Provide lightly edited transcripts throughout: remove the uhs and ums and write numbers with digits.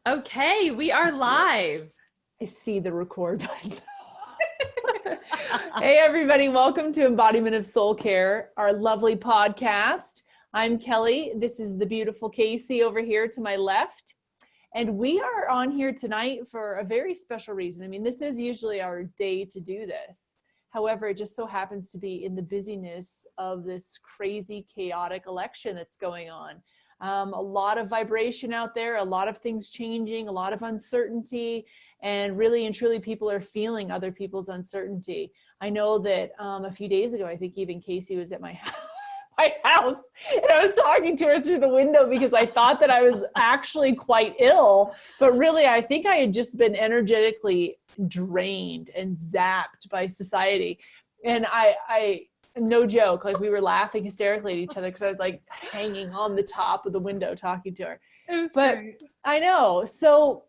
Okay, we are live. I see the record button. Hey, everybody. Welcome to Embodiment of Soul Care, our lovely podcast. I'm Kelly. This is the beautiful Casey over here to my left. And we are on here tonight for a very special reason. I mean, this is usually our day to do this. However, it just so happens to be in the busyness of this crazy, chaotic election that's going on. A lot of vibration out there, a lot of things changing, a lot of uncertainty, and really and truly people are feeling other people's uncertainty. I know that a few days ago, I think even Casey was at my house and I was talking to her through the window because I thought that I was actually quite ill, but really I think I had just been energetically drained and zapped by society. And I no joke, like we were laughing hysterically at each other because I was like hanging on the top of the window talking to her. It was But great. I know. So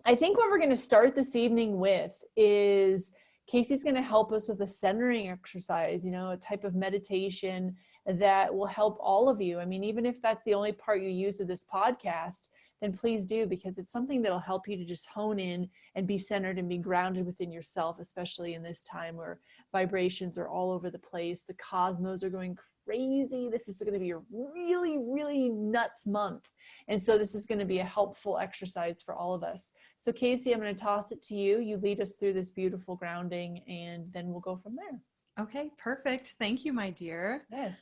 I think what we're going to start this evening with is Casey's going to help us with a centering exercise, a type of meditation that will help all of you. I mean, even if that's the only part you use of this podcast, then please do, because it's something that'll help you to just hone in and be centered and be grounded within yourself, especially in this time where vibrations are all over the place. The cosmos are going crazy. This is going to be a really, really nuts month. And so this is going to be a helpful exercise for all of us. So Casey, I'm going to toss it to you. You lead us through this beautiful grounding, and then we'll go from there. Okay, perfect. Thank you, my dear. Yes.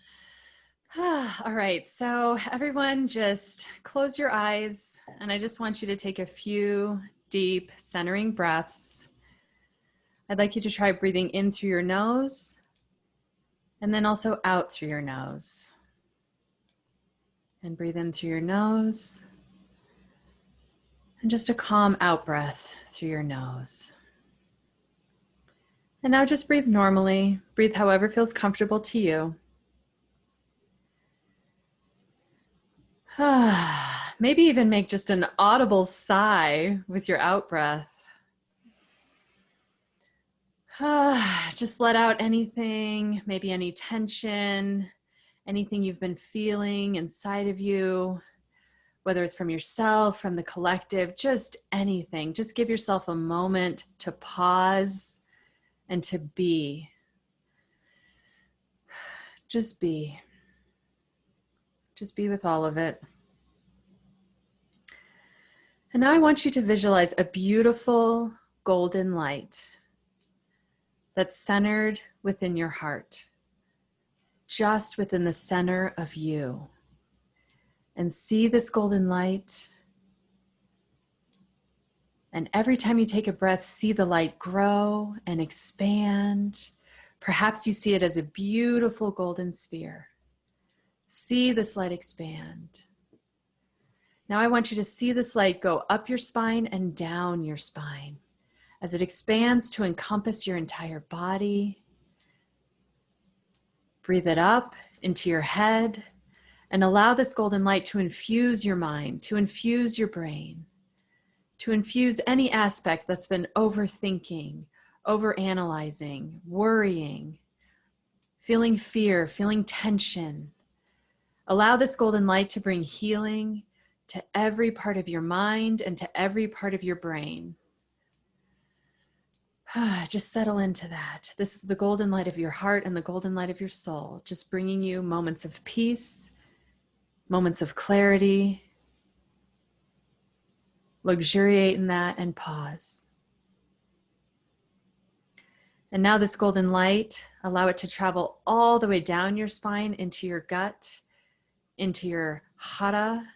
All right, so everyone just close your eyes, and I just want you to take a few deep centering breaths. I'd like you to try breathing in through your nose and then also out through your nose. And breathe in through your nose. And just a calm out breath through your nose. And now just breathe normally. Breathe however feels comfortable to you. Maybe even make just an audible sigh with your out breath. Just let out anything, maybe any tension, anything you've been feeling inside of you, whether it's from yourself, from the collective, just anything. Just give yourself a moment to pause and to be. Just be. Just be with all of it. And now I want you to visualize a beautiful golden light that's centered within your heart, just within the center of you. And see this golden light. And every time you take a breath, see the light grow and expand. Perhaps you see it as a beautiful golden sphere. See this light expand. Now I want you to see this light go up your spine and down your spine as it expands to encompass your entire body. Breathe it up into your head and allow this golden light to infuse your mind, to infuse your brain, to infuse any aspect that's been overthinking, overanalyzing, worrying, feeling fear, feeling tension. Allow this golden light to bring healing to every part of your mind and to every part of your brain. Just settle into that. This is the golden light of your heart and the golden light of your soul, just bringing you moments of peace, moments of clarity. Luxuriate in that and pause. And now this golden light, allow it to travel all the way down your spine into your gut, into your hara,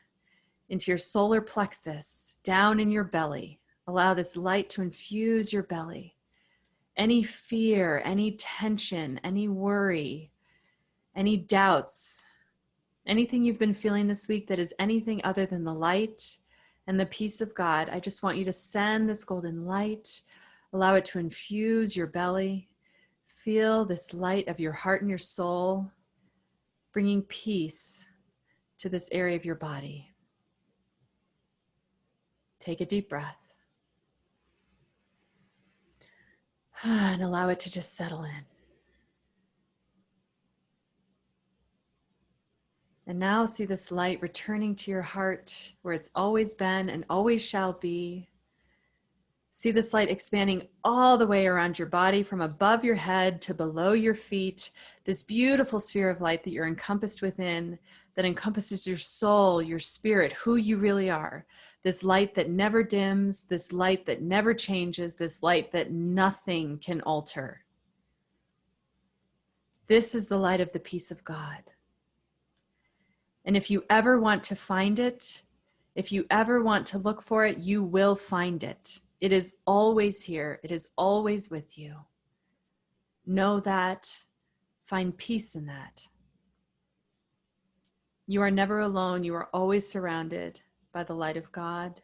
into your solar plexus, down in your belly. Allow this light to infuse your belly. Any fear, any tension, any worry, any doubts, anything you've been feeling this week that is anything other than the light and the peace of God, I just want you to send this golden light, allow it to infuse your belly. Feel this light of your heart and your soul, bringing peace to this area of your body. Take a deep breath. And allow it to just settle in. And now see this light returning to your heart where it's always been and always shall be. See this light expanding all the way around your body from above your head to below your feet. This beautiful sphere of light that you're encompassed within, that encompasses your soul, your spirit, who you really are. This light that never dims, this light that never changes, this light that nothing can alter. This is the light of the peace of God. And if you ever want to find it, if you ever want to look for it, you will find it. It is always here. It is always with you. Know that. Find peace in that. You are never alone. You are always surrounded by the light of God.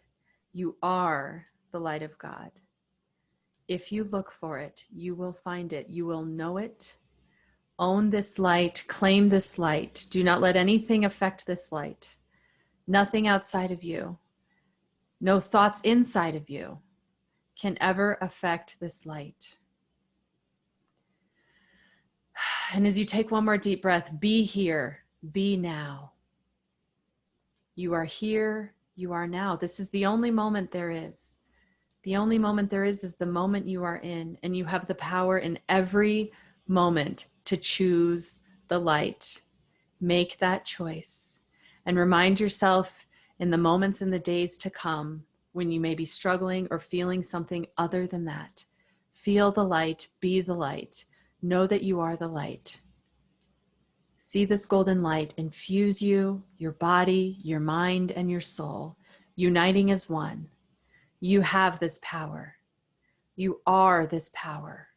You are the light of God. If you look for it, you will find it. You will know it. Own this light. Claim this light. Do not let anything affect this light. Nothing outside of you, no thoughts inside of you can ever affect this light. And as you take one more deep breath, be here, be now. You are here, you are now. This is the only moment there is. The only moment there is the moment you are in, and you have the power in every moment to choose the light. Make that choice and remind yourself in the moments in the days to come when you may be struggling or feeling something other than that. Feel the light, be the light. Know that you are the light. See this golden light infuse you, your body, your mind, and your soul, uniting as one. You have this power. You are this power.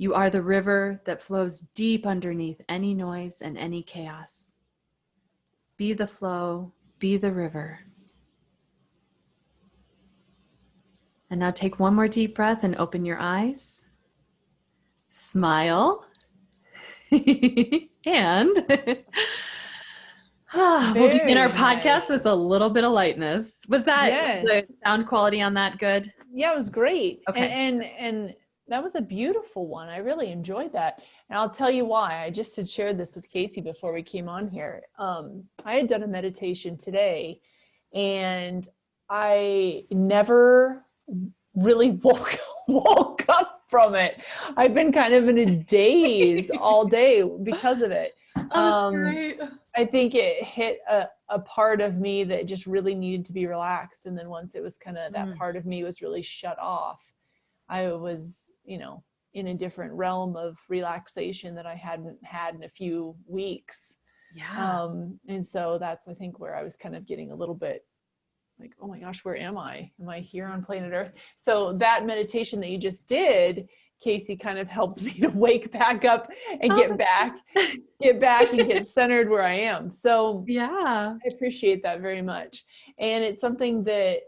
You are the river that flows deep underneath any noise and any chaos. Be the flow, be the river. And now take one more deep breath and open your eyes. Smile. And we'll begin our Very podcast nice. with a little bit of lightness. Was the Yes. sound quality on that good? Yeah, it was great. Okay. And that was a beautiful one. I really enjoyed that. And I'll tell you why. I just had shared this with Casey before we came on here. I had done a meditation today, and I never really woke up from it. I've been kind of in a daze all day because of it. Great. I think it hit a part of me that just really needed to be relaxed. And then once it was kind of that part of me was really shut off, I was, in a different realm of relaxation that I hadn't had in a few weeks. Yeah. And so that's, I think, where I was kind of getting a little bit like, oh my gosh, where am I? Am I here on planet Earth? So that meditation that you just did, Casey, kind of helped me to wake back up and get back and get centered where I am. So Yeah. I appreciate that very much. And it's something that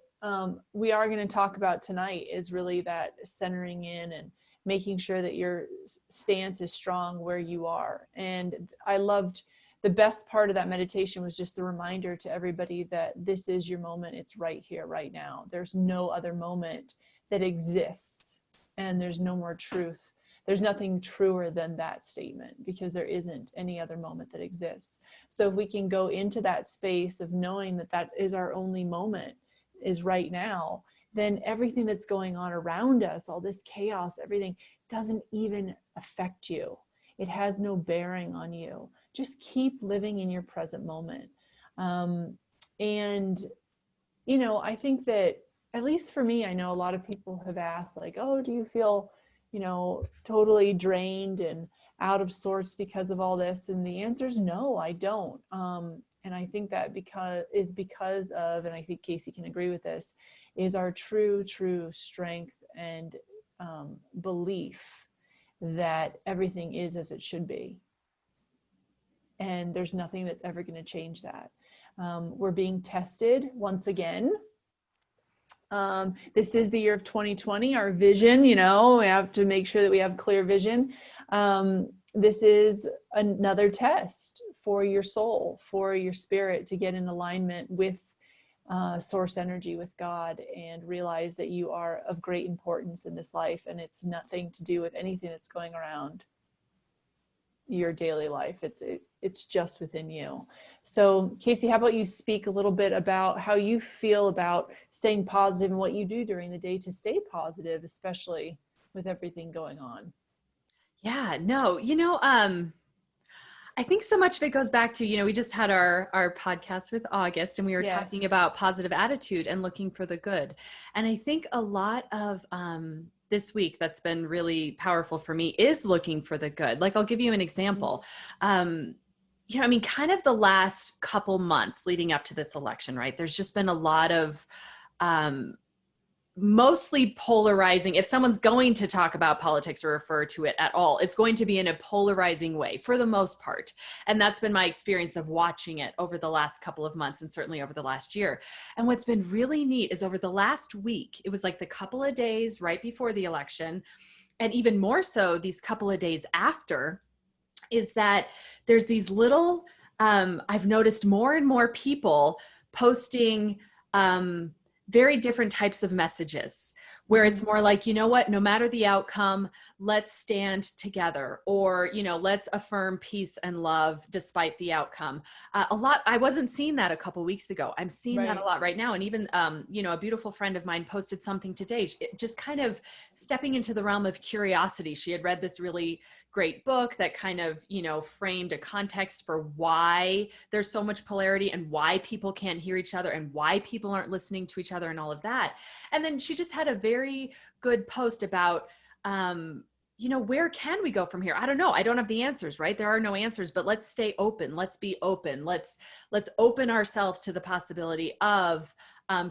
we are going to talk about tonight, is really that centering in and making sure that your stance is strong where you are. And I loved the best part of that meditation was just the reminder to everybody that this is your moment. It's right here, right now. There's no other moment that exists, and there's no more truth. There's nothing truer than that statement, because there isn't any other moment that exists. So if we can go into that space of knowing that that is our only moment, is right now, then everything that's going on around us, all this chaos, everything doesn't even affect you. It has no bearing on you. Just keep living in your present moment. And, I think that, at least for me, I know a lot of people have asked, like, oh, do you feel, totally drained and out of sorts because of all this? And the answer is no, I don't. And I think that because of, and I think Casey can agree with this, is our true strength and belief that everything is as it should be. And there's nothing that's ever going to change that. We're being tested once again. This is the year of 2020, our vision, we have to make sure that we have clear vision. This is another test for your soul, for your spirit, to get in alignment with source energy, with God, and realize that you are of great importance in this life, and it's nothing to do with anything that's going around. your daily life. It's just within you. So Casey, how about you speak a little bit about how you feel about staying positive and what you do during the day to stay positive, especially with everything going on? Yeah, no, I think so much of it goes back to, we just had our podcast with August, and we were talking Yes. about positive attitude and looking for the good. And I think a lot of this week that's been really powerful for me is looking for the good. Like, I'll give you an example. Kind of the last couple months leading up to this election, right? There's just been a lot of um, mostly polarizing. If someone's going to talk about politics or refer to it at all, it's going to be in a polarizing way for the most part. And that's been my experience of watching it over the last couple of months and certainly over the last year. And what's been really neat is over the last week, it was like the couple of days right before the election, and even more so these couple of days after, is that there's these little, I've noticed more and more people posting very different types of messages where it's more like, you know what, no matter the outcome, let's stand together, or, let's affirm peace and love despite the outcome. A lot, I wasn't seeing that a couple weeks ago. I'm seeing that a lot right now. And even, a beautiful friend of mine posted something today, just kind of stepping into the realm of curiosity. She had read this really great book that kind of, framed a context for why there's so much polarity and why people can't hear each other and why people aren't listening to each other and all of that. And then she just had a very good post about, where can we go from here? I don't know. I don't have the answers, right? There are no answers, but let's stay open. Let's be open. Let's open ourselves to the possibility of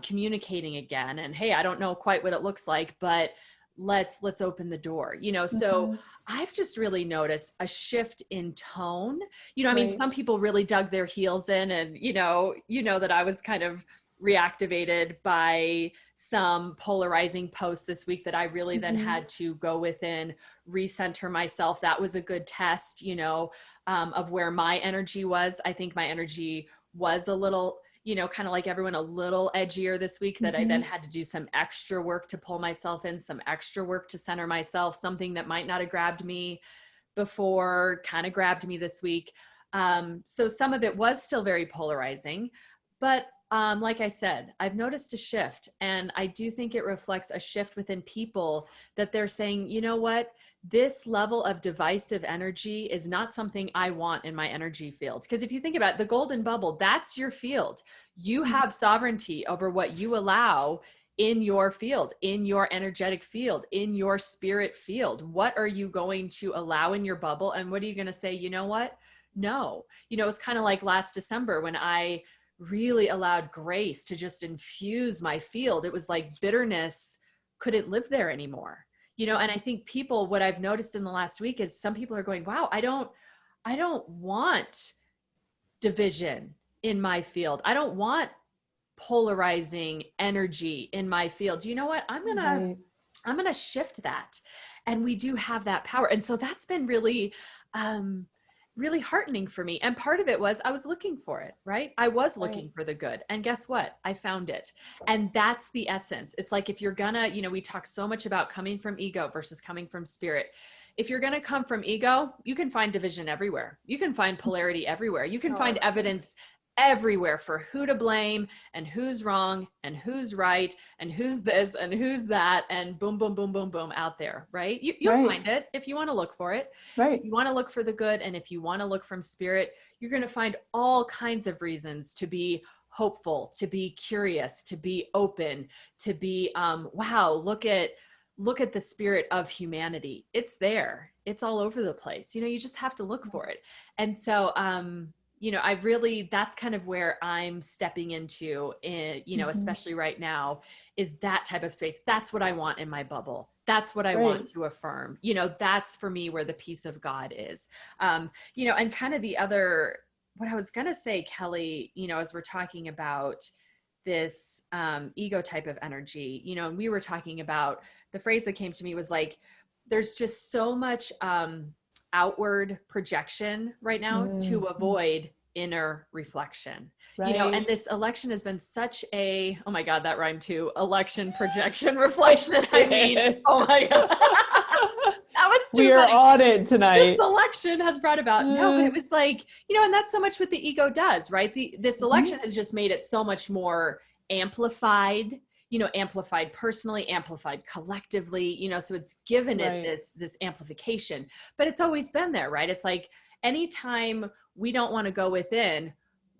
communicating again. And hey, I don't know quite what it looks like, but let's open the door, so I've just really noticed a shift in tone. Some people really dug their heels in, and that I was kind of reactivated by some polarizing posts this week that I really then had to go within, recenter myself. That was a good test, of where my energy was. I think my energy was a little, kind of like everyone, a little edgier this week, that I then had to do some extra work to pull myself in, some extra work to center myself. Something that might not have grabbed me before kind of grabbed me this week. So some of it was still very polarizing, but like I said, I've noticed a shift, and I do think it reflects a shift within people, that they're saying, you know what, this level of divisive energy is not something I want in my energy field. Because if you think about it, the golden bubble, that's your field. You have sovereignty over what you allow in your field, in your energetic field, in your spirit field. What are you going to allow in your bubble? And what are you going to say, you know what? No. It's kind of like last December when I really allowed grace to just infuse my field. It was like bitterness couldn't live there anymore. And I think people, what I've noticed in the last week is some people are going, wow, I don't want division in my field. I don't want polarizing energy in my field. You know what? I'm going to shift that. And we do have that power. And so that's been really, really heartening for me. And part of it was I was looking for it, right? I was looking for the good. And guess what? I found it. And that's the essence. It's like, if you're gonna, we talk so much about coming from ego versus coming from spirit. If you're going to come from ego, you can find division everywhere. You can find polarity everywhere. You can find evidence everywhere for who to blame and who's wrong and who's right and who's this and who's that, and boom, boom, boom, boom, boom out there, right? You'll find it if you want to look for it. Right. You want to look for the good. And if you want to look from spirit, you're going to find all kinds of reasons to be hopeful, to be curious, to be open, to be, wow, look at the spirit of humanity. It's there. It's all over the place. You just have to look for it. And so, I really, that's kind of where I'm stepping into, especially right now, is that type of space. That's what I want in my bubble. That's what I want to affirm. That's for me where the peace of God is. And kind of the other, what I was going to say, Kelly, as we're talking about this ego type of energy, and we were talking about, the phrase that came to me was like, there's just so much outward projection right now to avoid inner reflection. And this election has been such a, oh my God, that rhymed too, election, projection, reflection. I mean, oh my God. That was too We are funny. on it This tonight. selection has brought about, no, but it was like, and that's so much what the ego does, right? This selection has just made it so much more amplified, amplified personally, amplified collectively, so it's given it this amplification, but it's always been there, right? It's like anytime we don't want to go within,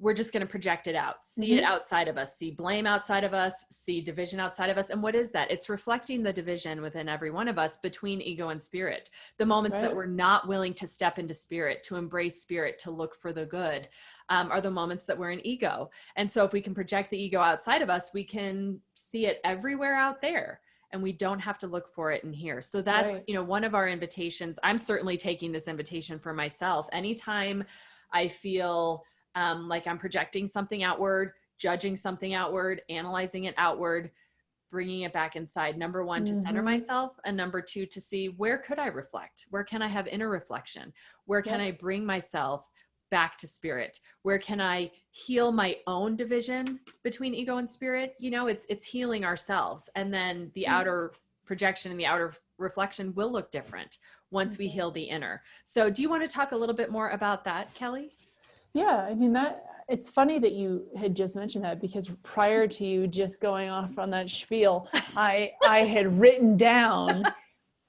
we're just going to project it out, see it outside of us, see blame outside of us, see division outside of us. And what is that? It's reflecting the division within every one of us between ego and spirit. The moments that we're not willing to step into spirit, to embrace spirit, to look for the good, are the moments that we're in ego. And so if we can project the ego outside of us, we can see it everywhere out there. And we don't have to look for it in here. So that's, one of our invitations. I'm certainly taking this invitation for myself. Anytime I feel like I'm projecting something outward, judging something outward, analyzing it outward, bringing it back inside. Number one, to center myself. And number two, to see where could I reflect? Where can I have inner reflection? Where can I bring myself back to spirit? Where can I heal my own division between ego and spirit? It's healing ourselves. And then the outer projection and the outer reflection will look different once we heal the inner. So do you want to talk a little bit more about that, Kelly? Yeah, I mean, it's funny that you had just mentioned that, because prior to you just going off on that spiel, I had written down,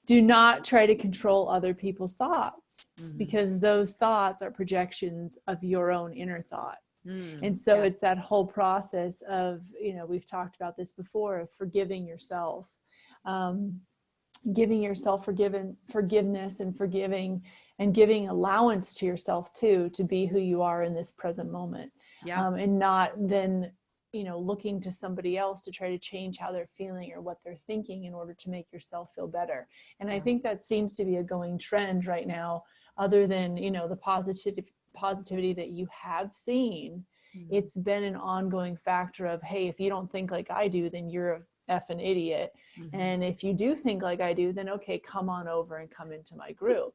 do not try to control other people's thoughts, because those thoughts are projections of your own inner thought. And so it's that whole process of, we've talked about this before, of forgiving yourself, giving yourself forgiveness and forgiving, and giving allowance to yourself too, to be who you are in this present moment. And not then, looking to somebody else to try to change how they're feeling or what they're thinking in order to make yourself feel better. And I think that seems to be a going trend right now, other than, the positivity that you have seen. It's been an ongoing factor of, hey, if you don't think like I do, then you're a effing idiot. And if you do think like I do, then okay, come on over and come into my group.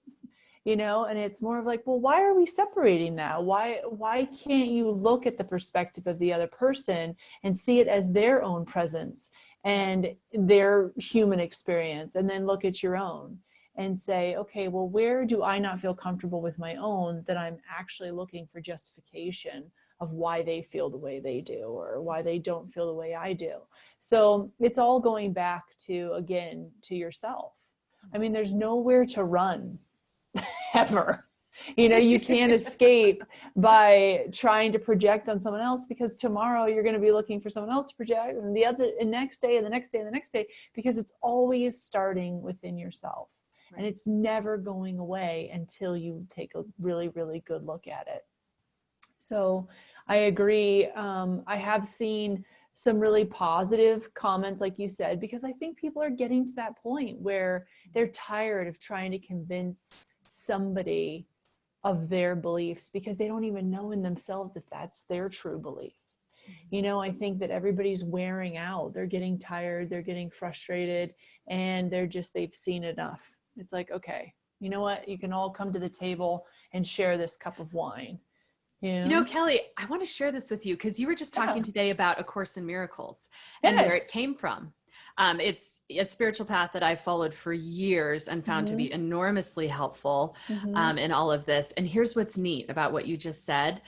And it's more of like, well, why are we separating that? Why can't you look at the perspective of the other person and see it as their own presence and their human experience, and then look at your own and say, okay, well, where do I not feel comfortable with my own, that I'm actually looking for justification of why they feel the way they do, or why they don't feel the way I do. So it's all going back to, again, to yourself. I mean, there's nowhere to run ever. You can't escape by trying to project on someone else, because tomorrow you're going to be looking for someone else to project, and the next day and the next day and the next day, because it's always starting within yourself. And it's never going away until you take a really, really good look at it. So I agree. I have seen some really positive comments, like you said, because I think people are getting to that point where they're tired of trying to convince somebody of their beliefs, because they don't even know in themselves if that's their true belief. I think that everybody's wearing out. They're getting tired, they're getting frustrated, and they've seen enough. It's like, okay, you know what? You can all come to the table and share this cup of wine. Kelly, I want to share this with you, because you were just talking today about A Course in Miracles and where it came from. It's a spiritual path that I followed for years and found to be enormously helpful in all of this. And here's what's neat about what you just said.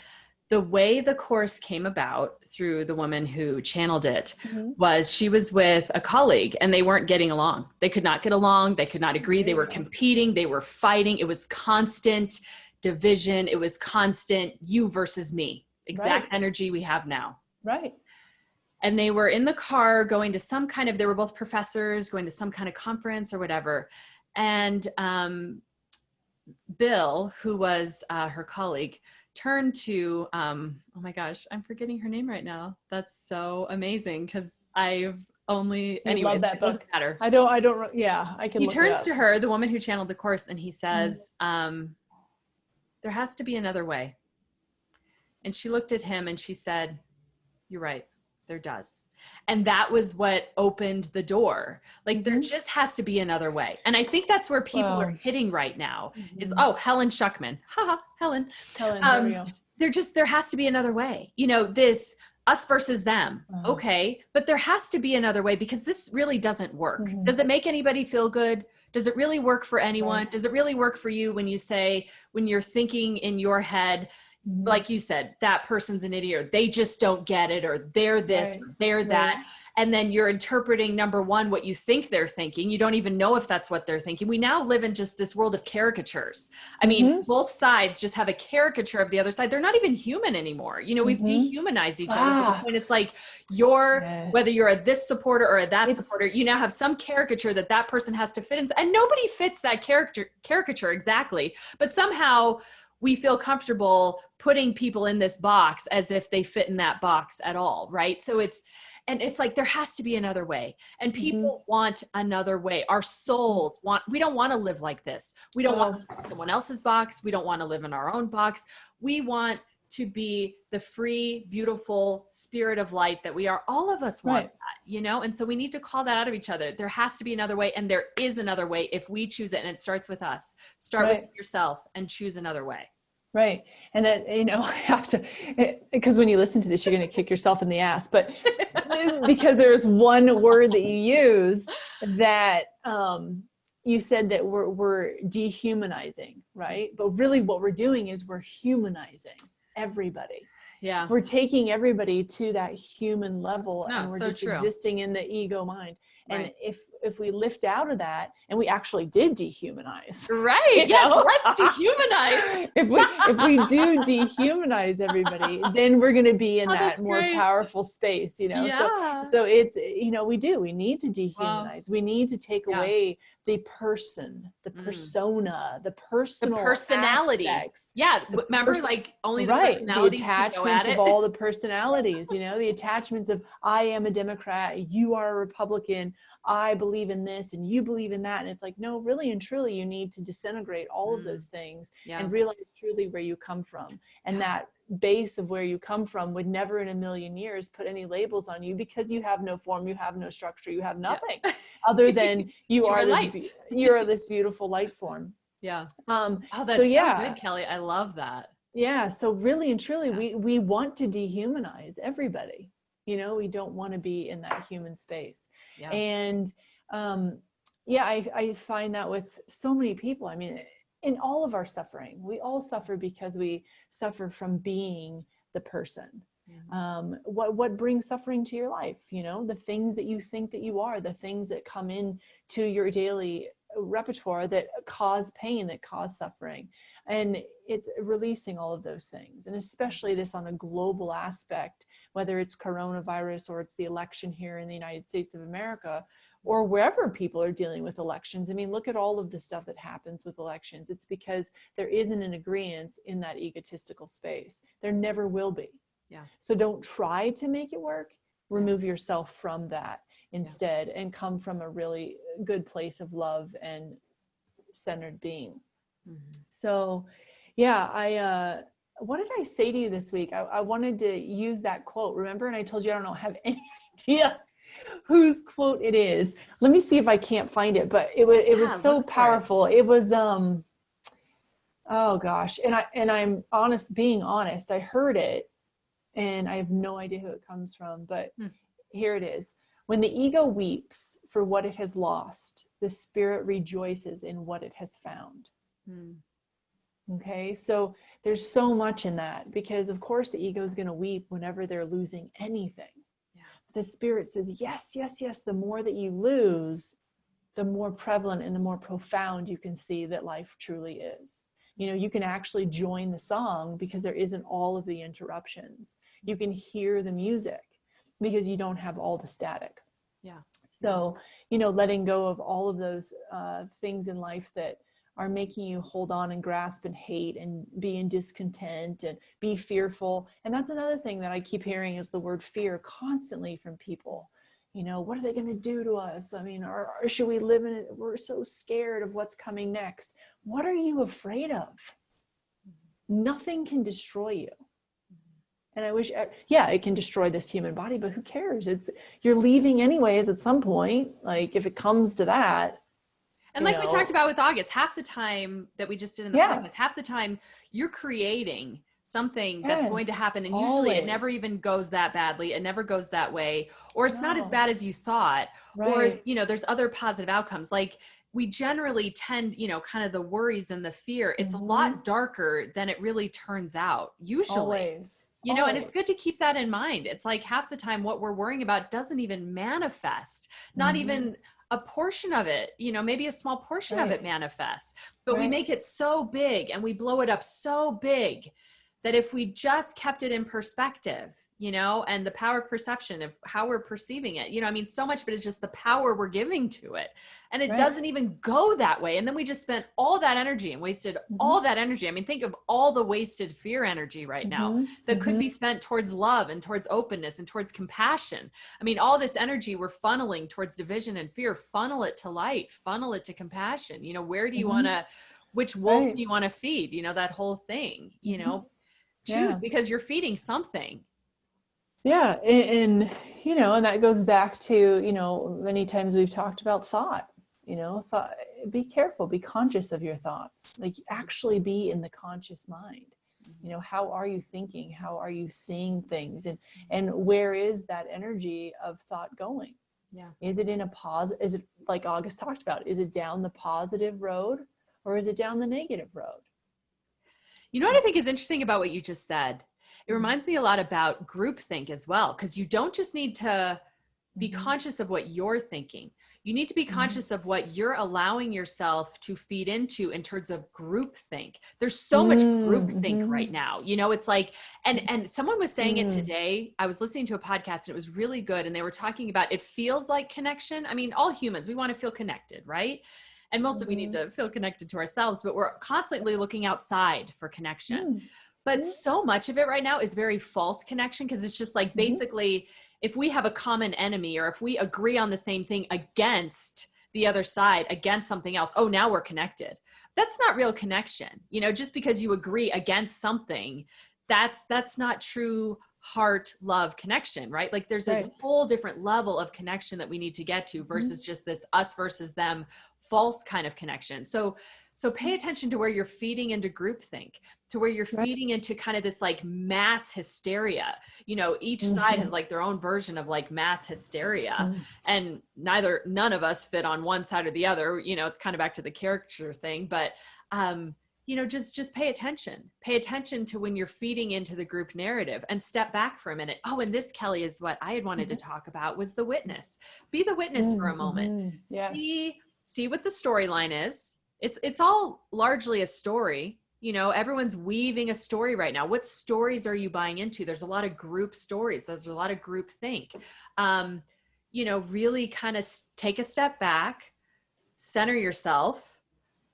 The way the course came about through the woman who channeled it was, she was with a colleague and they weren't getting along. They could not get along. They could not agree. They were competing. They were fighting. It was constant division. It was constant you versus me, exact energy we have now. Right. And they were in the car going to they were both professors going to some kind of conference or whatever. And Bill, who was her colleague, turned to, oh my gosh, I'm forgetting her name right now. That's so amazing, because I've only, anyways, love that it doesn't book. matter. I don't, yeah, I can He look it turns up. to her, the woman who channeled the course, and he says, there has to be another way. And she looked at him and she said, you're right, there does. And that was what opened the door. Like, there just has to be another way. And I think that's where people are hitting right now is, Helen Schuckman. Haha, Helen. There we go. There has to be another way. This us versus them. Okay. But there has to be another way, because this really doesn't work. Does it make anybody feel good? Does it really work for anyone? Right. Does it really work for you when you say, when you're thinking in your head, Mhm. like you said, that person's an idiot, or they just don't get it, or they're this, Right. or they're Right. that. And then you're interpreting, number one, what you think they're thinking. You don't even know if that's what they're thinking. We now live in just this world of caricatures. I mean, Mm-hmm. both sides just have a caricature of the other side. They're not even human anymore. You know, we've Mm-hmm. dehumanized each other to the Ah, point it's like whether yes. you're a this supporter or a that It's supporter, you now have some caricature that person has to fit in. And nobody fits that caricature exactly. But somehow we feel comfortable putting people in this box as if they fit in that box at all, right? So it's like there has to be another way, and mhm. people want another way. Our souls want, we don't want to live like this. We don't want Oh, to live in someone else's box. We don't want to live in our own box. We want to be the free, beautiful spirit of light that we are. All of us want right. that, you know? And so we need to call that out of each other. There has to be another way, and there is another way if we choose it. And it starts with us. Start with Right. yourself and choose another way. Right. And that, I have to, because when you listen to this, you're going to kick yourself in the ass, but because there's one word that you used that, you said that we're dehumanizing, right? But really what we're doing is we're humanizing everybody. Yeah. We're taking everybody to that human level, No, and it's we're so just true. existing in the ego mind. And Right. if we lift out of that, and we actually did dehumanize, Right. Yes. Let's dehumanize. if we do dehumanize everybody, then we're going to be in Oh, that that's more great. powerful space, so Yeah. so it's, we need to Wow. dehumanize. We need to take Yeah. away the person, the Mm. persona, the The personal personality. aspects, Yeah. the Remember, like only the right, the personalities can go at attachments of it. all the personalities, the attachments of, I am a Democrat, you are a Republican, I believe in this and you believe in that. And it's like, no, really and truly, you need to disintegrate all of those things Yeah. and realize truly where you come from. And Yeah. that base of where you come from would never in a million years put any labels on you, because you have no form, you have no structure, you have nothing Yeah. other than You are light. you're this beautiful light form. Yeah. Um, Oh, so that's so yeah, good, Kelly. I love that. yeah. So really and truly, Yeah. we want to dehumanize everybody. We don't want to be in that human space. Yeah. And yeah, I find that with so many people. I mean, in all of our suffering, we all suffer because we suffer from being the person. What brings suffering to your life? The things that you think that you are, the things that come in to your daily repertoire that cause pain, that cause suffering. And it's releasing all of those things, and especially this on a global aspect, whether it's coronavirus or it's the election here in the United States of America, or wherever people are dealing with elections. I mean, look at all of the stuff that happens with elections. It's because there isn't an agreement in that egotistical space. There never will be. Yeah. So don't try to make it work. Remove yourself from that instead, and come from a really good place of love and centered being. So yeah, what did I say to you this week? I wanted to use that quote, remember? And I told you I don't have any idea whose quote it is. Let me see if I can't find it, but it was so powerful. It was, oh gosh. And I'm being honest, I heard it and I have no idea who it comes from, but here it is. When the ego weeps for what it has lost, the spirit rejoices in what it has found. Okay, so there's so much in that, because of course the ego is going to weep whenever they're losing anything. The spirit says, yes, yes, yes. The more that you lose, the more prevalent and the more profound you can see that life truly is. You can actually join the song because there isn't all of the interruptions. You can hear the music because you don't have all the static. Yeah. So, letting go of all of those things in life that are making you hold on and grasp and hate and be in discontent and be fearful. And that's another thing that I keep hearing is the word fear constantly from people. What are they going to do to us? I mean, or should we live in it? We're so scared of what's coming next. What are you afraid of? Nothing can destroy you. And I wish, it can destroy this human body, but who cares? You're leaving anyways at some point. Like if it comes to that. And like we talked about with August, half the time that we just did in the podcast, half the time you're creating something that's going to happen. And usually it never even goes that badly. It never goes that way. Or it's not as bad as you thought. Or, there's other positive outcomes. Like we generally tend, kind of the worries and the fear, it's a Mm-hmm. lot darker than it really turns out, usually. Always. And it's good to Always. keep that in mind. It's like half the time what we're worrying about doesn't even manifest, not Mm-hmm. even a portion of it, maybe a small portion of it Right. manifests, but we Right. make it so big and we blow it up so big that if we just kept it in perspective, and the power of perception of how we're perceiving it, so much of it is just the power we're giving to it. And it Right. doesn't even go that way. And then we just spent all that energy and wasted Mm-hmm. all that energy. I mean, think of all the wasted fear energy right now Mm-hmm. that could Mm-hmm. be spent towards love and towards openness and towards compassion. I mean, all this energy we're funneling towards division and fear, funnel it to light, funnel it to compassion. Where do you want to, which wolf Right. do you want to feed? That whole thing, Mm-hmm. choose, Yeah. because you're feeding something. Yeah. And, and that goes back to, many times we've talked about thought, thought, be careful, be conscious of your thoughts, like actually be in the conscious mind. How are you thinking? How are you seeing things? And where is that energy of thought going? Yeah. Is it in a positive, is it like August talked about, is it down the positive road or is it down the negative road? What I think is interesting about what you just said, it reminds me a lot about groupthink as well, because you don't just need to be conscious of what you're thinking. You need to be conscious of what you're allowing yourself to feed into in terms of groupthink. There's so much groupthink right now. It's like, and someone was saying it today. I was listening to a podcast and it was really good. And they were talking about, it feels like connection. I mean, all humans, we want to feel connected, right? And mostly we need to feel connected to ourselves, but we're constantly looking outside for connection. But so much of it right now is very false connection, because it's just like, basically, if we have a common enemy or if we agree on the same thing against the other side, against something else, oh, now we're connected. That's not real connection. Just because you agree against something, that's not true heart love connection, right? Like there's a whole different level of connection that we need to get to versus just this us versus them false kind of connection. So pay attention to where you're feeding into groupthink, to where you're feeding into kind of this like mass hysteria. Each side has like their own version of like mass hysteria, and none of us fit on one side or the other. It's kind of back to the character thing, but just pay attention to when you're feeding into the group narrative and step back for a minute. Oh, and this, Kelly, is what I had wanted to talk about, was the witness. Be the witness for a moment. Yes. See what the storyline is. It's all largely a story. Everyone's weaving a story right now. What stories are you buying into? There's a lot of group stories. There's a lot of group think. Really kind of take a step back, center yourself,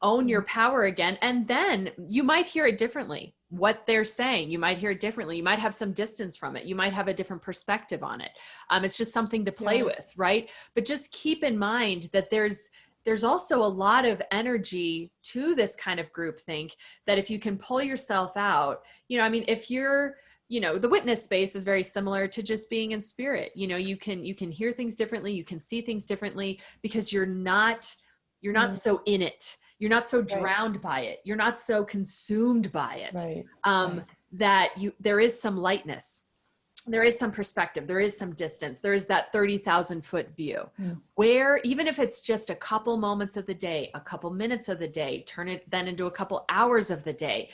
own your power again. And then you might hear it differently. What they're saying, you might hear it differently. You might have some distance from it. You might have a different perspective on it. It's just something to play with, right? But just keep in mind that there's also a lot of energy to this kind of groupthink, that if you can pull yourself out, if you're, the witness space is very similar to just being in spirit. You can hear things differently. You can see things differently because you're not so in it. You're not so drowned by it. You're not so consumed by it. That there is some lightness. There is some perspective. There is some distance. There is that 30,000 foot view where, even if it's just a couple moments of the day, a couple minutes of the day, turn it then into a couple hours of the day,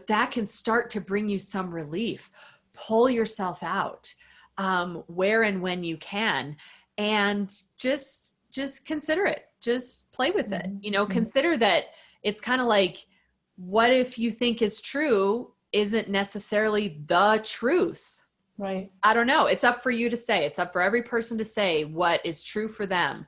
that can start to bring you some relief. Pull yourself out where and when you can, and just consider it. Just play with it. Consider that it's kind of like, what if you think is true isn't necessarily the truth. Right. I don't know. It's up for you to say. It's up for every person to say what is true for them.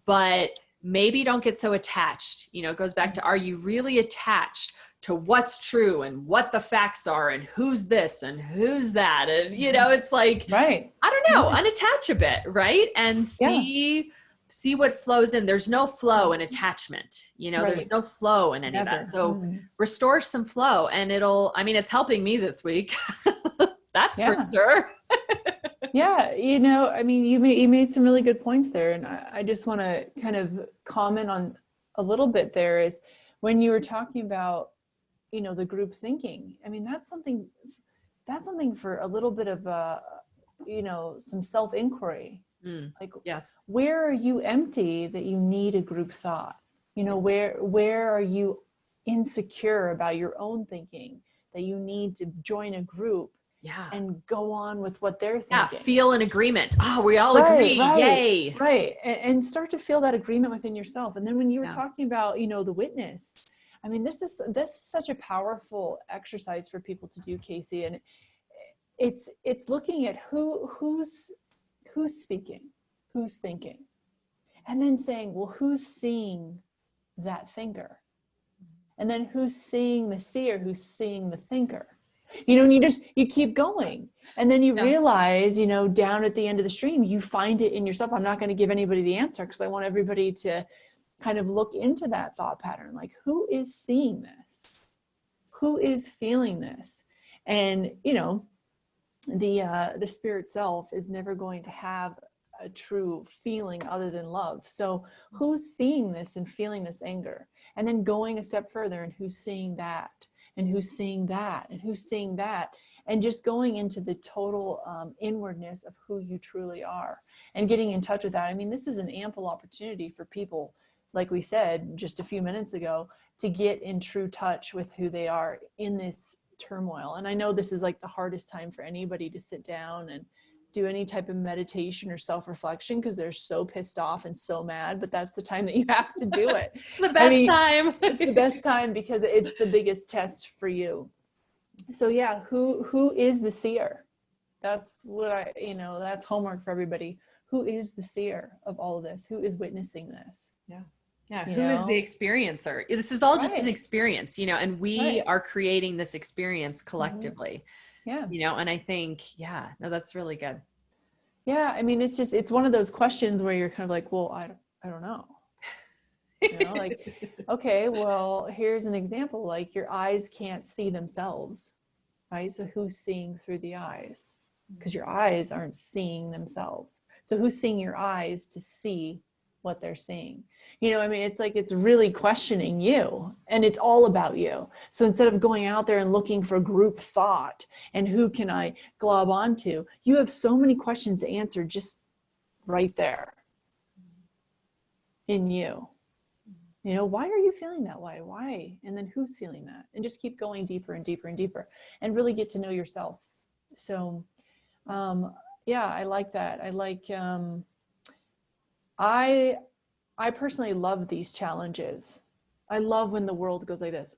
But maybe don't get so attached. It goes back to, are you really attached to what's true and what the facts are and who's this and who's that? And, it's like, I don't know, unattach a bit, right? And see what flows in. There's no flow in attachment. There's no flow in any of that. So restore some flow, and it's helping me this week. That's for sure. You made some really good points there. And I just want to kind of comment on a little bit there, is when you were talking about, the group thinking. That's something for a little bit of some self-inquiry. Like, yes. Where are you empty that you need a group thought? Where are you insecure about your own thinking that you need to join a group and go on with what they're thinking? Yeah, feel an agreement. Oh, we all agree. Yay. Right. And start to feel that agreement within yourself. And then when you were talking about, the witness, I mean, this is such a powerful exercise for people to do, Casey. And it's looking at who's speaking, who's thinking, and then saying, well, who's seeing that thinker? And then who's seeing the seer, who's seeing the thinker? And you keep going. And then you realize, down at the end of the stream, you find it in yourself. I'm not going to give anybody the answer because I want everybody to kind of look into that thought pattern. Like, who is seeing this? Who is feeling this? And, the spirit self is never going to have a true feeling other than love. So who's seeing this and feeling this anger? And then going a step further, and who's seeing that, and who's seeing that, and who's seeing that, and just going into the total inwardness of who you truly are and getting in touch with that. I mean, this is an ample opportunity for people, like we said just a few minutes ago, to get in true touch with who they are in this turmoil. And I know this is like the hardest time for anybody to sit down and do any type of meditation or self-reflection because they're so pissed off and so mad, but that's the time that you have to do it. The best time. It's the best time because it's the biggest test for you. So yeah, who is the seer? That's what that's homework for everybody. Who is the seer of all of this? Who is witnessing this? Yeah. Who is the experiencer? This is all just an experience, and we are creating this experience collectively. And I think, that's really good. Yeah. I mean, it's one of those questions where you're kind of like, well, I don't know. Like, okay, well, here's an example. Like, your eyes can't see themselves, right? So who's seeing through the eyes? Because your eyes aren't seeing themselves. So who's seeing your eyes to see what they're seeing? I mean, it's like, it's really questioning you, and it's all about you. So instead of going out there and looking for group thought and who can I glob onto, you have so many questions to answer just right there in you. Why are you feeling that way? Why? And then who's feeling that? And just keep going deeper and deeper and deeper and really get to know yourself. So, I like that. I like, I personally love these challenges. I love when the world goes like this.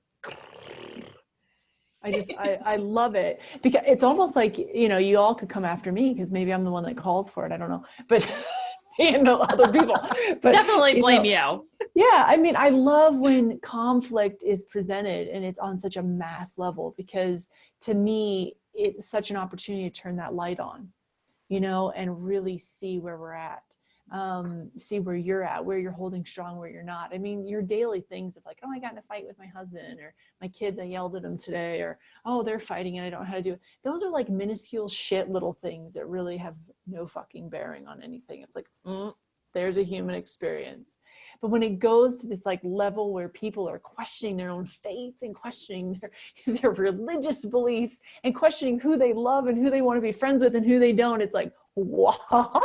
I love it because it's almost like, you all could come after me because maybe I'm the one that calls for it. I don't know, but other people, but definitely blame you. Yeah. I mean, I love when conflict is presented and it's on such a mass level, because to me, it's such an opportunity to turn that light on, and really see where we're at. See where you're at, where you're holding strong, where you're not. I mean, your daily things of like, oh, I got in a fight with my husband, or my kids, I yelled at them today, or, oh, they're fighting and I don't know how to do it. Those are like minuscule shit little things that really have no fucking bearing on anything. It's like, there's a human experience. But when it goes to this like level where people are questioning their own faith and questioning their religious beliefs and questioning who they love and who they want to be friends with and who they don't, it's like, wow.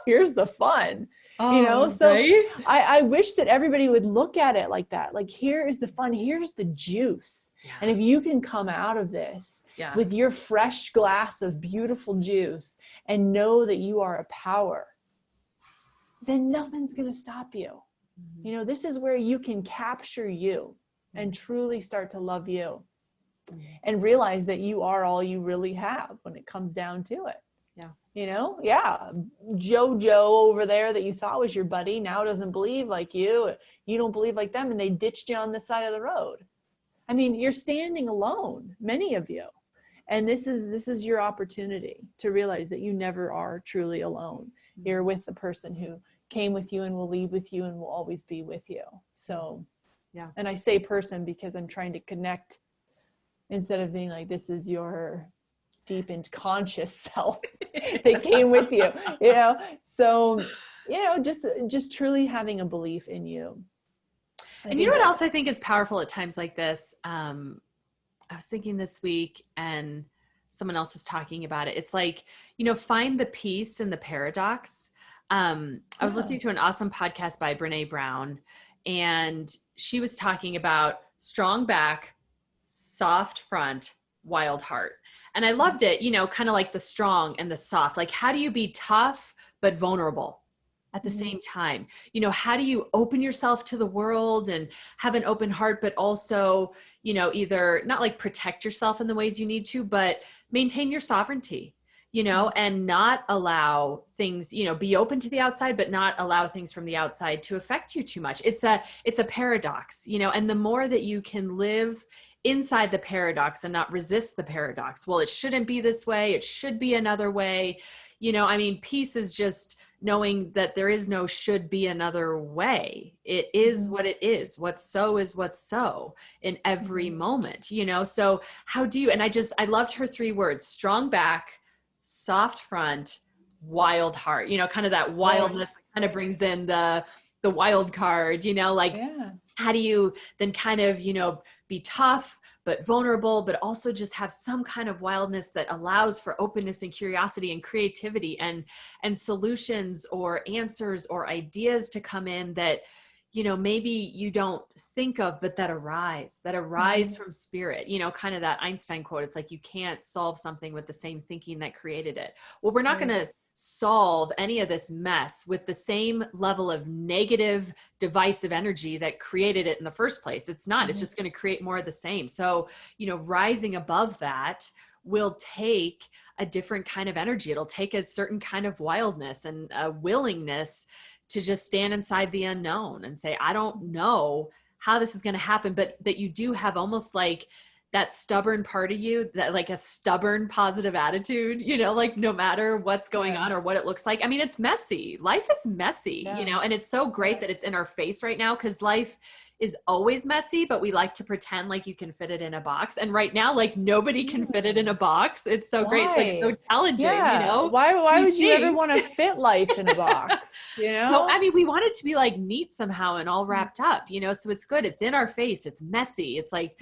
Here's the fun, so right? I wish that everybody would look at it like that. Like, here is the fun, here's the juice. And if you can come out of this with your fresh glass of beautiful juice and know that you are a power, then nothing's going to stop you. This is where you can capture you and truly start to love you and realize that you are all you really have when it comes down to it. Jojo over there that you thought was your buddy now doesn't believe like you. You don't believe like them, and they ditched you on the side of the road. I mean, you're standing alone, many of you. And this is your opportunity to realize that you never are truly alone. You're with the person who came with you and will leave with you and will always be with you. So, and I say person because I'm trying to connect instead of being like, this is your deep and conscious self that came with you, so just truly having a belief in you. And you know what else I think is powerful at times like this? I was thinking this week, and someone else was talking about it. It's like, find the peace in the paradox. I was listening to an awesome podcast by Brene Brown, and she was talking about strong back, soft front, wild heart. And I loved it, kind of like the strong and the soft. Like, how do you be tough but vulnerable at the same time? How do you open yourself to the world and have an open heart, but also, either not like protect yourself in the ways you need to, but maintain your sovereignty, and not allow things, be open to the outside, but not allow things from the outside to affect you too much. It's a paradox, and the more that you can live inside the paradox and not resist the paradox, well, it shouldn't be this way, it should be another way. Peace is just knowing that there is no should be another way. It is what it is. What's so is what's so in every moment, So how do you, and I loved her 3 words: strong back, soft front, wild heart, kind of that wildness kind of brings in the wild card, how do you then kind of, be tough, but vulnerable, but also just have some kind of wildness that allows for openness and curiosity and creativity and solutions or answers or ideas to come in that, maybe you don't think of, but that arise from spirit, kind of that Einstein quote. It's like, you can't solve something with the same thinking that created it. Well, we're not going to solve any of this mess with the same level of negative divisive energy that created it in the first place. It's not, it's just going to create more of the same. So, rising above that will take a different kind of energy. It'll take a certain kind of wildness and a willingness to just stand inside the unknown and say, I don't know how this is going to happen, but that you do have almost like that stubborn part of you, that like a stubborn positive attitude, like no matter what's going on or what it looks like. It's messy. Life is messy, and it's so great that it's in our face right now, because life is always messy, but we like to pretend like you can fit it in a box. And right now, like, nobody can fit it in a box. It's so great. It's like so challenging, Why would you ever want to fit life in a box? So, we want it to be like neat somehow and all wrapped up, so it's good. It's in our face. It's messy. It's like,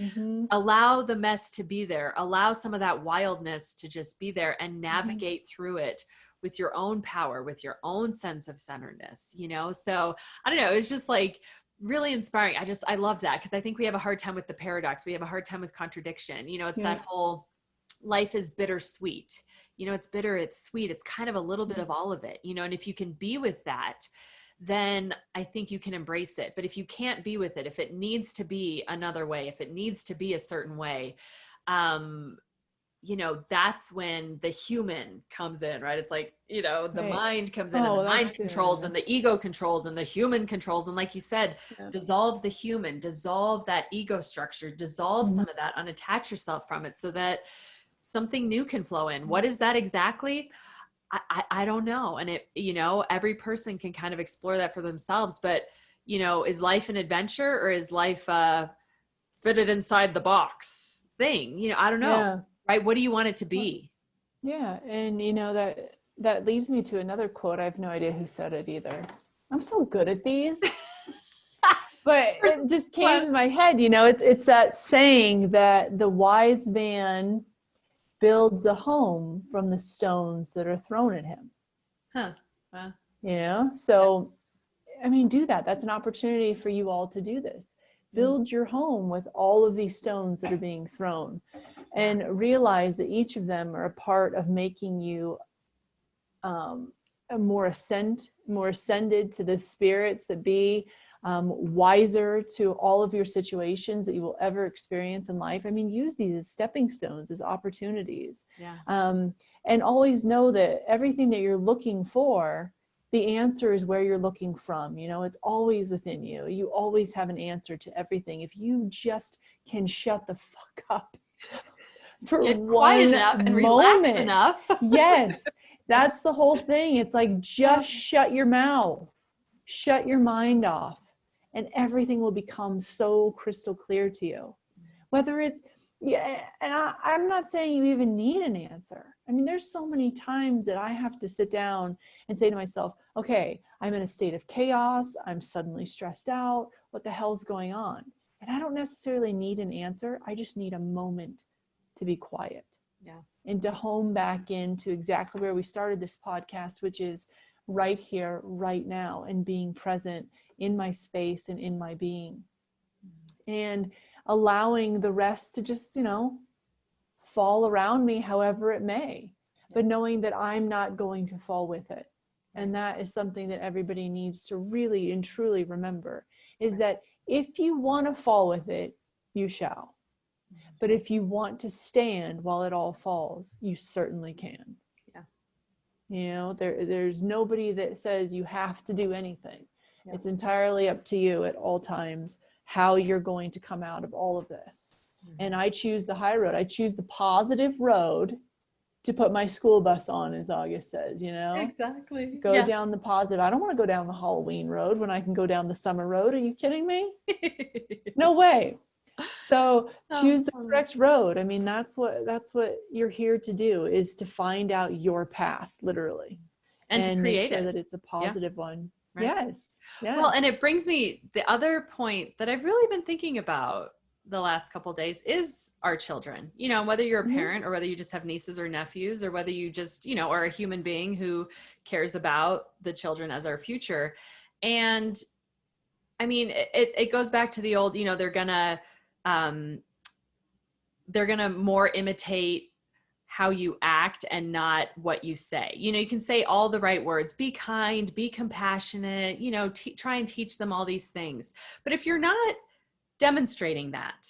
allow the mess to be there. Allow some of that wildness to just be there and navigate through it with your own power, with your own sense of centeredness, So I don't know. It's just like really inspiring. I love that, because I think we have a hard time with the paradox. We have a hard time with contradiction. It's that whole life is bittersweet. It's bitter, it's sweet. It's kind of a little bit of all of it, and if you can be with that, then I think you can embrace it. But if you can't be with it, if it needs to be another way, if it needs to be a certain way, that's when the human comes in, right? It's like, the mind comes in, and the mind controls, and the ego controls, and the human controls. And like you said, dissolve the human, dissolve that ego structure, dissolve some of that, unattach yourself from it so that something new can flow in. What is that exactly? I don't know. And it, every person can kind of explore that for themselves. But, is life an adventure, or is life fitted inside the box thing? I don't know. Right? What do you want it to be? Yeah. And that leads me to another quote. I have no idea who said it either. I'm so good at these. But it just came to my head, it's that saying that the wise man builds a home from the stones that are thrown at him. So, do that. That's an opportunity for you all to do this. Build your home with all of these stones that are being thrown, and realize that each of them are a part of making you more ascended to the spirits that be, wiser to all of your situations that you will ever experience in life. Use these as stepping stones, as opportunities. And always know that everything that you're looking for, the answer is where you're looking from. It's always within you. You always have an answer to everything. If you just can shut the fuck up for one and moment. Relax enough. Yes, that's the whole thing. It's like, just shut your mouth, shut your mind off, and everything will become so crystal clear to you. Whether it's, and I'm not saying you even need an answer. There's so many times that I have to sit down and say to myself, okay, I'm in a state of chaos. I'm suddenly stressed out. What the hell's going on? And I don't necessarily need an answer. I just need a moment to be quiet. And to home back into exactly where we started this podcast, which is right here, right now, and being present in my space and in my being, and allowing the rest to just, fall around me however it may, but knowing that I'm not going to fall with it. And that is something that everybody needs to really and truly remember, is that if you want to fall with it, you shall. But if you want to stand while it all falls, you certainly can. Yeah. There's nobody that says you have to do anything. Yeah. It's entirely up to you at all times how you're going to come out of all of this. And I choose the high road. I choose the positive road to put my school bus on, as August says, Exactly. Go down the positive. I don't want to go down the Halloween road when I can go down the summer road. Are you kidding me? No way. So choose the correct road. I mean, that's what you're here to do, is to find out your path, literally, and to create make sure that it's a positive one. Right. Yes. Well, and it brings me the other point that I've really been thinking about the last couple of days is our children. Whether you're a parent or whether you just have nieces or nephews, or whether you just, are a human being who cares about the children as our future. And I mean, it goes back to the old, they're gonna more imitate how you act and not what you say. You can say all the right words, be kind, be compassionate, try and teach them all these things. But if you're not demonstrating that,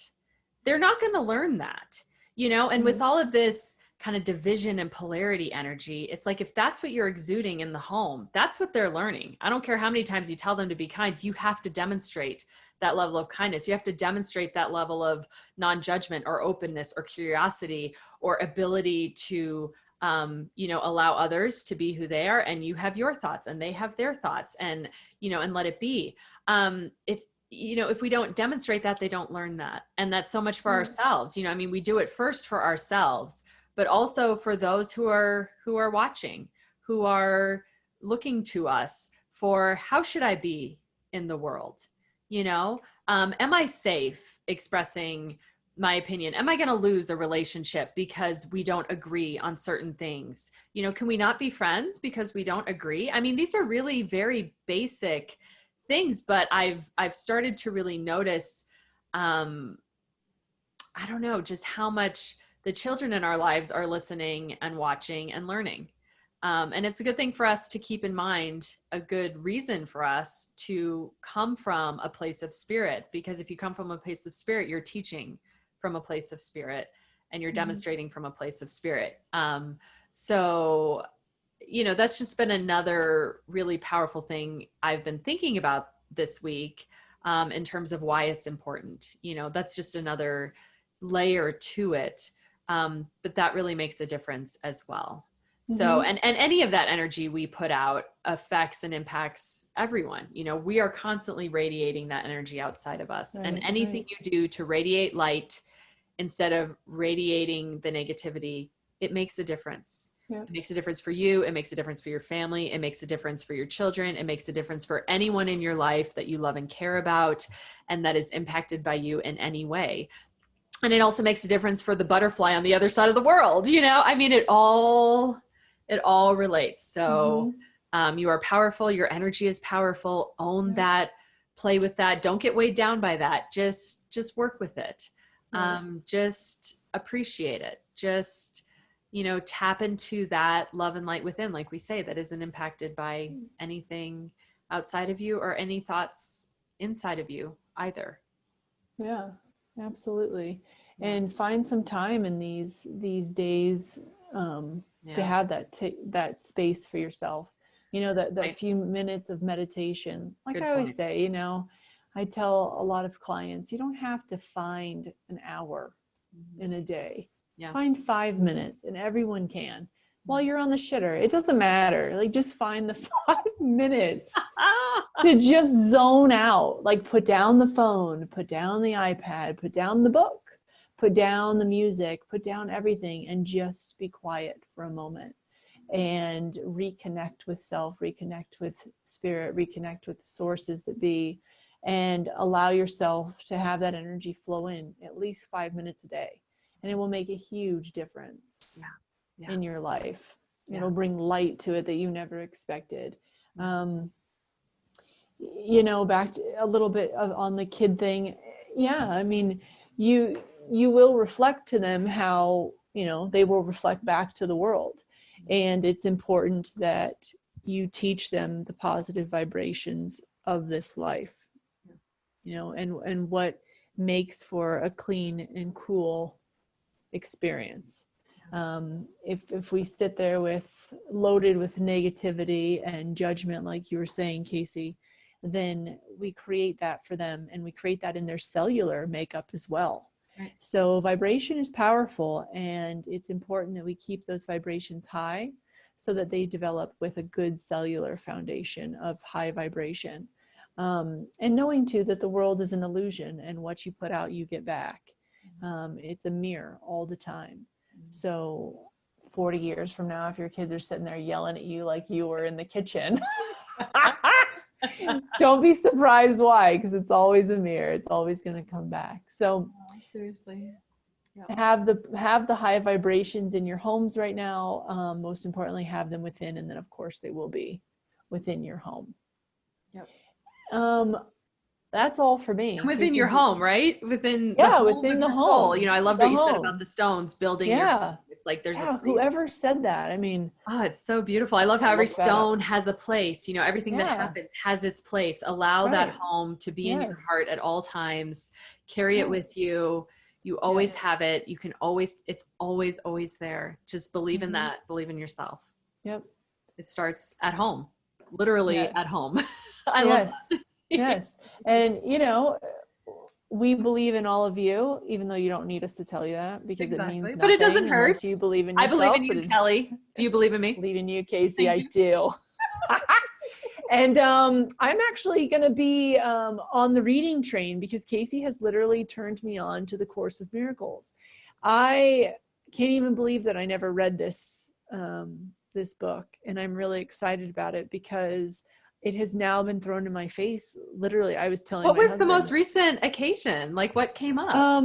they're not going to learn that, and with all of this kind of division and polarity energy, it's like, if that's what you're exuding in the home, that's what they're learning. I don't care how many times you tell them to be kind. You have to demonstrate that level of kindness. You have to demonstrate that level of non-judgment or openness or curiosity or ability to, allow others to be who they are. And you have your thoughts and they have their thoughts, and, and let it be. If we don't demonstrate that, they don't learn that. And that's so much for ourselves. We do it first for ourselves, but also for those who are watching, who are looking to us for, how should I be in the world? Am I safe expressing my opinion? Am I going to lose a relationship because we don't agree on certain things? Can we not be friends because we don't agree? I mean, these are really very basic things, but I've started to really notice, I don't know, just how much the children in our lives are listening and watching and learning. And it's a good thing for us to keep in mind, a good reason for us to come from a place of spirit, because if you come from a place of spirit, you're teaching from a place of spirit, and you're demonstrating from a place of spirit. So, that's just been another really powerful thing I've been thinking about this week, in terms of why it's important. That's just another layer to it. But that really makes a difference as well. So, and any of that energy we put out affects and impacts everyone. We are constantly radiating that energy outside of us, and anything you do to radiate light instead of radiating the negativity, it makes a difference. Yeah. It makes a difference for you. It makes a difference for your family. It makes a difference for your children. It makes a difference for anyone in your life that you love and care about, and that is impacted by you in any way. And it also makes a difference for the butterfly on the other side of the world. I mean, it all relates. So you are powerful. Your energy is powerful. Own that, play with that. Don't get weighed down by that. Just work with it. Just appreciate it. Just, tap into that love and light within, like we say, that isn't impacted by anything outside of you or any thoughts inside of you either. Yeah, absolutely. And find some time in these days to have that space for yourself. That few minutes of meditation. Like Good I always point. Say, I tell a lot of clients, you don't have to find an hour in a day. Yeah. Find 5 minutes, and everyone can. While you're on the shitter, it doesn't matter. Like, just find the 5 minutes to just zone out. Like, put down the phone, put down the iPad, put down the book, put down the music, put down everything, and just be quiet for a moment and reconnect with self, reconnect with spirit, reconnect with the sources that be, and allow yourself to have that energy flow in at least 5 minutes a day. And it will make a huge difference in your life. It'll bring light to it that you never expected. Back to a little bit on the kid thing. Yeah. I mean, you will reflect to them how, they will reflect back to the world. And it's important that you teach them the positive vibrations of this life, and what makes for a clean and cool experience. If we sit there loaded with negativity and judgment, like you were saying, Casey, then we create that for them, and we create that in their cellular makeup as well. Right. So vibration is powerful, and it's important that we keep those vibrations high so that they develop with a good cellular foundation of high vibration. And knowing too that the world is an illusion, and what you put out, you get back. It's a mirror all the time. So 40 years from now, if your kids are sitting there yelling at you like you were in the kitchen, don't be surprised why, because it's always a mirror. It's always going to come back. So seriously, have the high vibrations in your homes right now. Most importantly, have them within, and then of course they will be within your home. Yep. That's all for me. Within your home, right? Within within the home. Soul. I love what you said about the stones building. It's like there's a place. Whoever said that. I mean, it's so beautiful. I love how every stone has a place. Everything that happens has its place. Allow that home to be in your heart at all times. Carry it with you. You always have it. You can always. It's always there. Just believe in that. Believe in yourself. Yep. It starts at home. Literally at home. I love that. Yes. And, we believe in all of you, even though you don't need us to tell you that, because it means nothing. But it doesn't hurt. You believe in yourself. I believe in you, Kelly. Do you believe in me? I believe in you, Casey. I do. And I'm actually going to be on the reading train, because Casey has literally turned me on to the Course of Miracles. I can't even believe that I never read this book. And I'm really excited about it, because it has now been thrown in my face. Literally, I was telling What my was husband, the most recent occasion? Like, what came up? I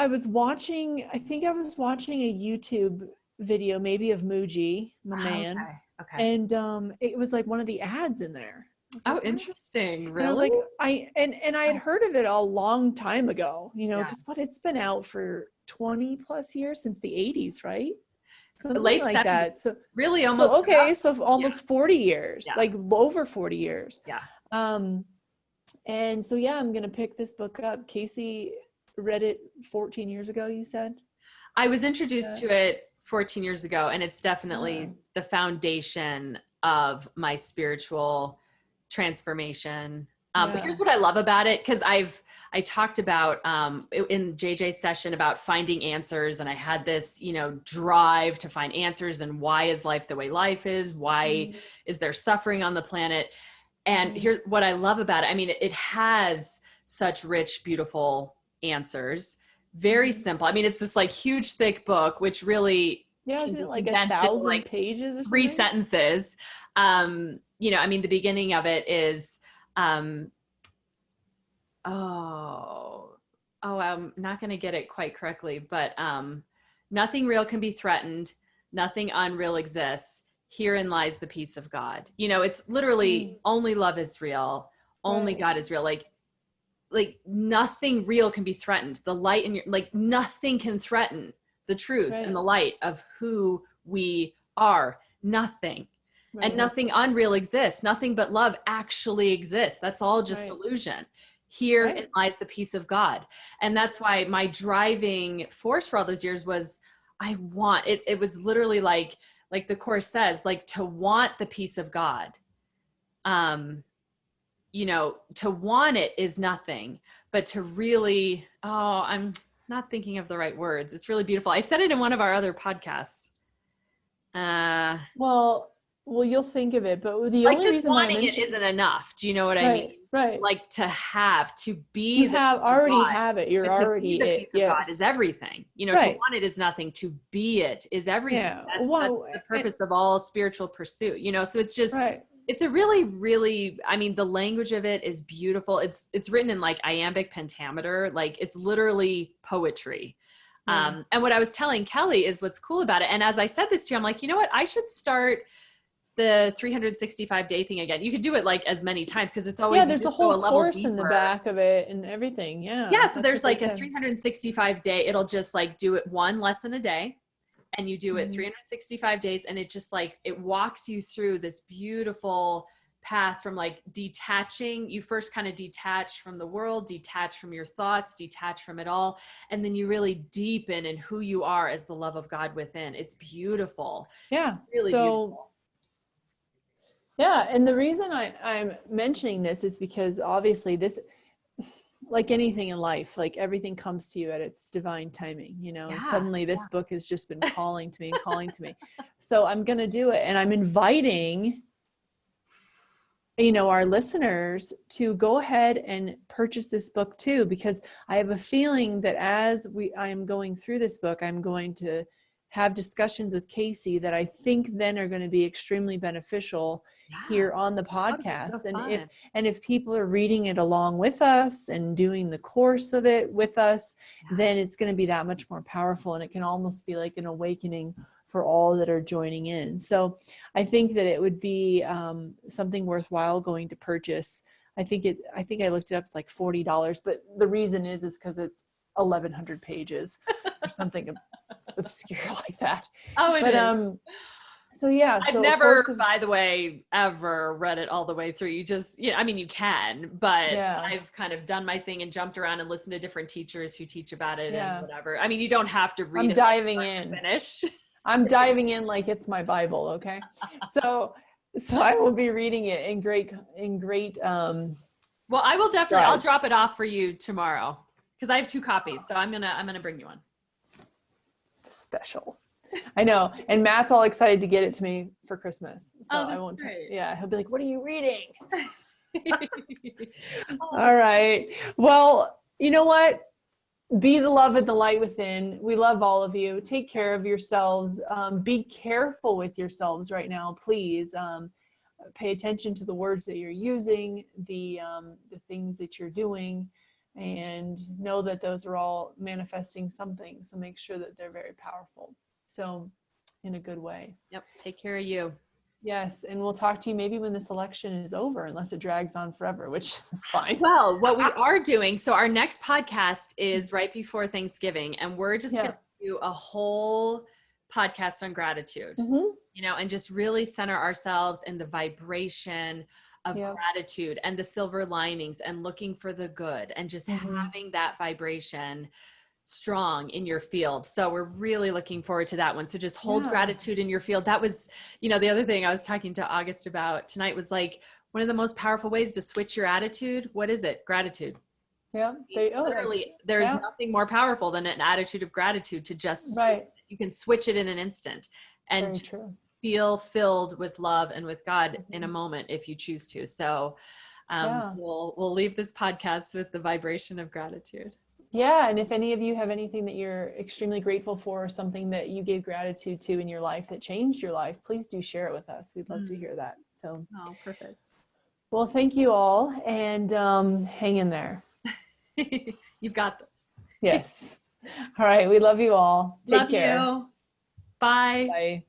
was watching a YouTube video, maybe of Muji, my man. Okay. And it was like one of the ads in there. Like, interesting. Really? And I was like, I had heard of it a long time ago, because it's been out for 20 plus years, since the 80s, right? Something late like 70s. That. So really almost. So almost 40 years, like over 40 years. Yeah. And so, I'm going to pick this book up. Casey read it 14 years ago, you said? I was introduced to it 14 years ago, and it's definitely the foundation of my spiritual transformation. But here's what I love about it, because I talked about in JJ's session about finding answers, and I had this, drive to find answers, and why is life the way life is? Why is there suffering on the planet? And here's what I love about it. I mean, it has such rich, beautiful answers. Very simple. I mean, it's this like huge, thick book, which really isn't it like 1,000 pages or something? 3 sentences. I mean, the beginning of it is, I'm not going to get it quite correctly, but nothing real can be threatened. Nothing unreal exists. Herein lies the peace of God. It's literally only love is real. Only God is real. Like nothing real can be threatened. The light in nothing can threaten the truth and the light of who we are. Nothing. And nothing unreal exists. Nothing but love actually exists. That's all just illusion. Herein lies the peace of God. And that's why my driving force for all those years was, I want it. It was literally like the Course says, like, to want the peace of God. To want it is nothing, but to really, I'm not thinking of the right words. It's really beautiful. I said it in one of our other podcasts. Well, you'll think of it, but the only reason wanting it isn't enough. Do you know what I mean? Right. Like to be. You already have it. You're already the it. Peace of God is everything. To want it is nothing. To be it is everything. Yeah. That's the purpose of all spiritual pursuit. So it's just. It's a really, really, I mean, the language of it is beautiful. It's written in like iambic pentameter. Like it's literally poetry. And what I was telling Kelly is what's cool about it. And as I said this to you, I'm like, you know what? I should start the 365-day thing again. You could do it like as many times because it's always, Yeah, you there's a just go a whole level course in the deeper. back of it and everything. Yeah. Yeah. So that's there's what they like a said. 365-day, it'll just like do it one lesson a day. And you do it Mhm. 365 days, and it just like, it walks you through this beautiful path from like detaching. You first kind of detach from the world, detach from your thoughts, detach from it all. And then you really deepen in who you are as the love of God within. It's beautiful. Yeah. It's really So beautiful. yeah, and the reason I'm mentioning this is because obviously this, like anything in life, like everything comes to you at its divine timing, you know, and Yeah. suddenly this book has just been calling to me and calling to me. So I'm going to do it. And I'm inviting, you know, our listeners to go ahead and purchase this book too, because I have a feeling that as I am going through this book, I'm going to have discussions with Casey that I think then are going to be extremely beneficial Yeah. here on the That would be so podcast. fun. And if people are reading it along with us and doing the course of it with us, Yeah. then it's going to be that much more powerful, and it can almost be like an awakening for all that are joining in. So I think that it would be something worthwhile going to purchase. I think I looked it up. It's like $40, but the reason is because it's 1,100 pages or something obscure like that. Oh, it But is. so yeah, I've so of never, course, by the way, ever read it all the way through. You just, yeah, I mean, you can, but yeah, I've kind of done my thing and jumped around and listened to different teachers who teach about it and yeah. whatever. I mean, you don't have to read I'm it like diving start to in. finish. I'm diving in like it's my Bible. Okay, so I will be reading it in great Well, I will definitely, I'll strides. drop it off for you tomorrow because I have 2 copies. So I'm gonna bring you one. Special. I know. And Matt's all excited to get it to me for Christmas. So Oh, I that's won't. great. Yeah. He'll be like, what are you reading? Oh, All right. Well, you know what? Be the love and the light within. We love all of you. Take care of yourselves. Be careful with yourselves right now, please. Pay attention to the words that you're using, the things that you're doing, and know that those are all manifesting something. So make sure that they're very powerful. So in a good way. Yep. Take care of you. Yes. And we'll talk to you maybe when this election is over, unless it drags on forever, which is fine. Well, what we are doing, so our next podcast is right before Thanksgiving, and we're just going Yeah. to do a whole podcast on gratitude, Mm-hmm. you know, and just really center ourselves in the vibration of Yep. gratitude and the silver linings and looking for the good and just Mm-hmm. having that vibration strong in your field. So we're really looking forward to that one. So just hold gratitude in your field. That was, you know, the other thing I was talking to August about tonight was like one of the most powerful ways to switch your attitude. What is it? Gratitude. Yeah. Literally, there's nothing more powerful than an attitude of gratitude to just, right. You can switch it in an instant and feel filled with love and with God in a moment if you choose to. So we'll leave this podcast with the vibration of gratitude. Yeah. And if any of you have anything that you're extremely grateful for, or something that you gave gratitude to in your life that changed your life, please do share it with us. We'd love to hear that. So, oh, perfect. Well, thank you all, and hang in there. You've got this. Yes. All right. We love you all. Take care. You. Bye. Bye.